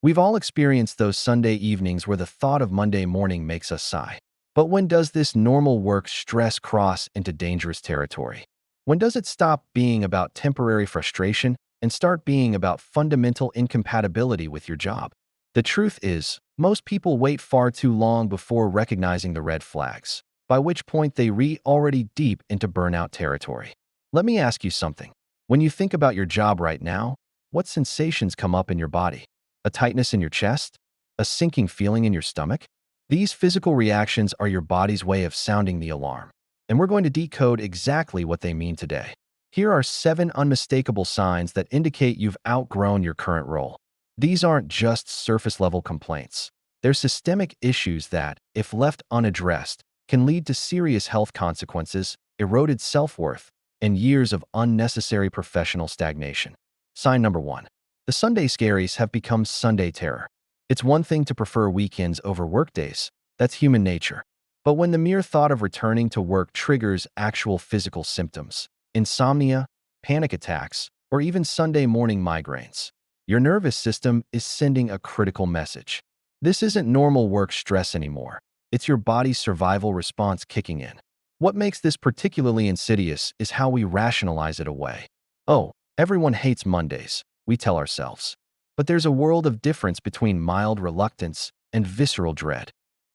We've all experienced those Sunday evenings where the thought of Monday morning makes us sigh. But when does this normal work stress cross into dangerous territory? When does it stop being about temporary frustration and start being about fundamental incompatibility with your job? The truth is, most people wait far too long before recognizing the red flags, by which point they already deep into burnout territory. Let me ask you something. When you think about your job right now, what sensations come up in your body? A tightness in your chest? A sinking feeling in your stomach? These physical reactions are your body's way of sounding the alarm, and we're going to decode exactly what they mean today. Here are 7 unmistakable signs that indicate you've outgrown your current role. These aren't just surface-level complaints. They're systemic issues that, if left unaddressed, can lead to serious health consequences, eroded self-worth, and years of unnecessary professional stagnation. Sign number 1. The Sunday scaries have become Sunday terror. It's one thing to prefer weekends over workdays. That's human nature. But when the mere thought of returning to work triggers actual physical symptoms, insomnia, panic attacks, or even Sunday morning migraines, your nervous system is sending a critical message. This isn't normal work stress anymore. It's your body's survival response kicking in. What makes this particularly insidious is how we rationalize it away. Oh, everyone hates Mondays, we tell ourselves. But there's a world of difference between mild reluctance and visceral dread.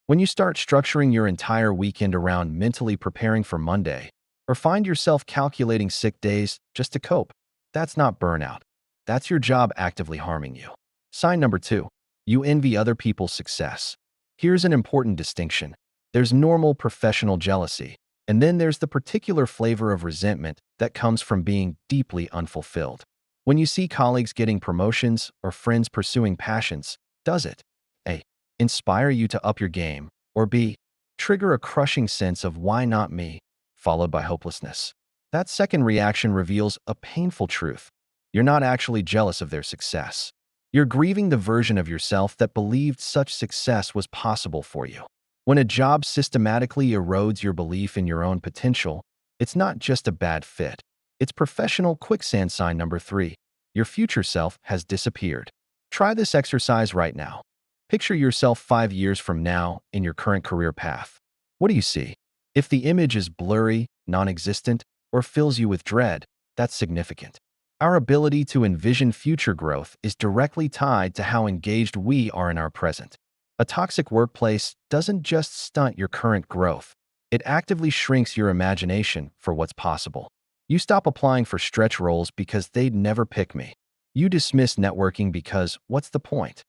When you start structuring your entire weekend around mentally preparing for Monday, or find yourself calculating sick days just to cope, that's not burnout. That's your job actively harming you. Sign number 2. You envy other people's success. Here's an important distinction. There's normal professional jealousy, and then there's the particular flavor of resentment that comes from being deeply unfulfilled. When you see colleagues getting promotions or friends pursuing passions, does it A. Inspire you to up your game, or B. Trigger a crushing sense of why not me, followed by hopelessness? That second reaction reveals a painful truth. You're not actually jealous of their success. You're grieving the version of yourself that believed such success was possible for you. When a job systematically erodes your belief in your own potential, it's not just a bad fit. It's professional quicksand. Sign number 3. Your future self has disappeared. Try this exercise right now. Picture yourself 5 years from now in your current career path. What do you see? If the image is blurry, non-existent, or fills you with dread, that's significant. Our ability to envision future growth is directly tied to how engaged we are in our present. A toxic workplace doesn't just stunt your current growth. It actively shrinks your imagination for what's possible. You stop applying for stretch roles because they'd never pick me. You dismiss networking because what's the point?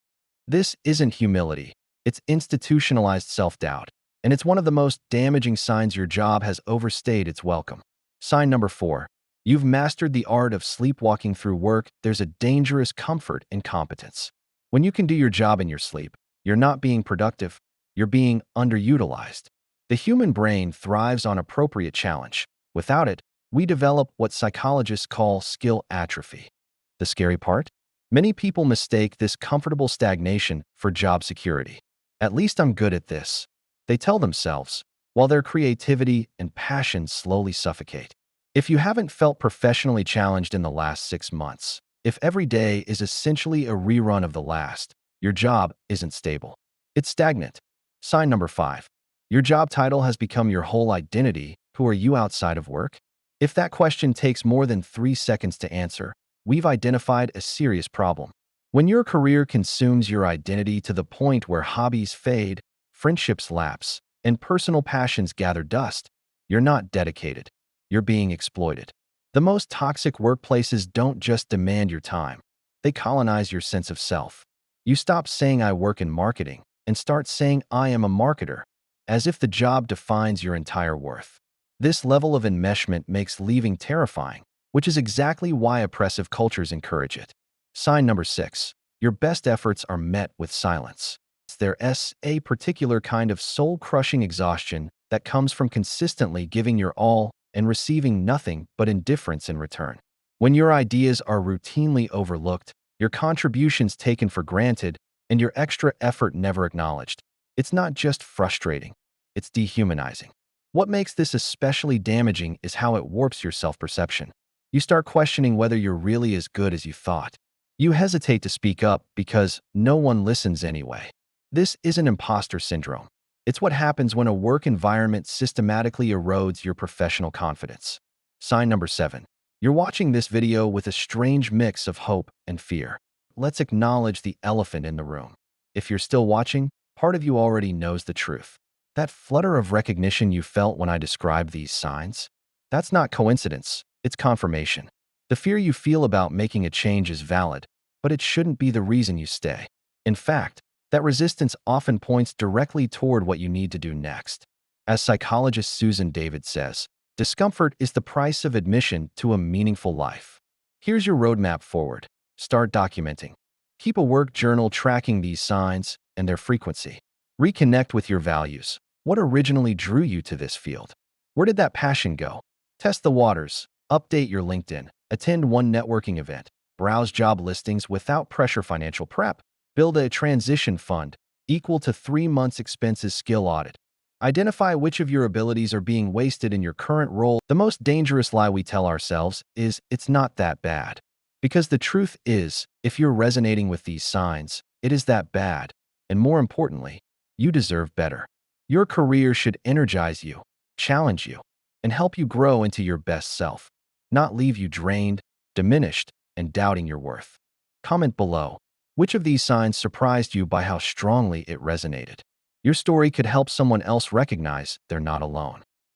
This isn't humility. It's institutionalized self-doubt. And it's one of the most damaging signs your job has overstayed its welcome. Sign number 4. You've mastered the art of sleepwalking through work. There's a dangerous comfort in competence. When you can do your job in your sleep, you're not being productive, you're being underutilized. The human brain thrives on appropriate challenge. Without it, we develop what psychologists call skill atrophy. The scary part? Many people mistake this comfortable stagnation for job security. At least I'm good at this, they tell themselves, while their creativity and passion slowly suffocate. If you haven't felt professionally challenged in the last 6 months, if every day is essentially a rerun of the last, your job isn't stable. It's stagnant. Sign number 5. Your job title has become your whole identity. Who are you outside of work? If that question takes more than 3 seconds to answer, we've identified a serious problem. When your career consumes your identity to the point where hobbies fade, friendships lapse, and personal passions gather dust, you're not dedicated. You're being exploited. The most toxic workplaces don't just demand your time. They colonize your sense of self. You stop saying I work in marketing and start saying I am a marketer, as if the job defines your entire worth. This level of enmeshment makes leaving terrifying, which is exactly why oppressive cultures encourage it. Sign number 6. Your best efforts are met with silence. There's a particular kind of soul-crushing exhaustion that comes from consistently giving your all and receiving nothing but indifference in return. When your ideas are routinely overlooked, your contributions taken for granted, and your extra effort never acknowledged, it's not just frustrating, it's dehumanizing. What makes this especially damaging is how it warps your self-perception. You start questioning whether you're really as good as you thought. You hesitate to speak up because no one listens anyway. This isn't imposter syndrome. It's what happens when a work environment systematically erodes your professional confidence. Sign number 7. You're watching this video with a strange mix of hope and fear. Let's acknowledge the elephant in the room. If you're still watching, part of you already knows the truth. That flutter of recognition you felt when I described these signs? That's not coincidence, it's confirmation. The fear you feel about making a change is valid, but it shouldn't be the reason you stay. In fact, that resistance often points directly toward what you need to do next. As psychologist Susan David says, discomfort is the price of admission to a meaningful life. Here's your roadmap forward. Start documenting. Keep a work journal tracking these signs and their frequency. Reconnect with your values. What originally drew you to this field? Where did that passion go? Test the waters. Update your LinkedIn. Attend one networking event. Browse job listings without pressure. Financial prep. Build a transition fund equal to 3 months' expenses. Skill audit. Identify which of your abilities are being wasted in your current role. The most dangerous lie we tell ourselves is it's not that bad. Because the truth is, if you're resonating with these signs, it is that bad. And more importantly, you deserve better. Your career should energize you, challenge you, and help you grow into your best self, not leave you drained, diminished, and doubting your worth. Comment below. Which of these signs surprised you by how strongly it resonated? Your story could help someone else recognize they're not alone.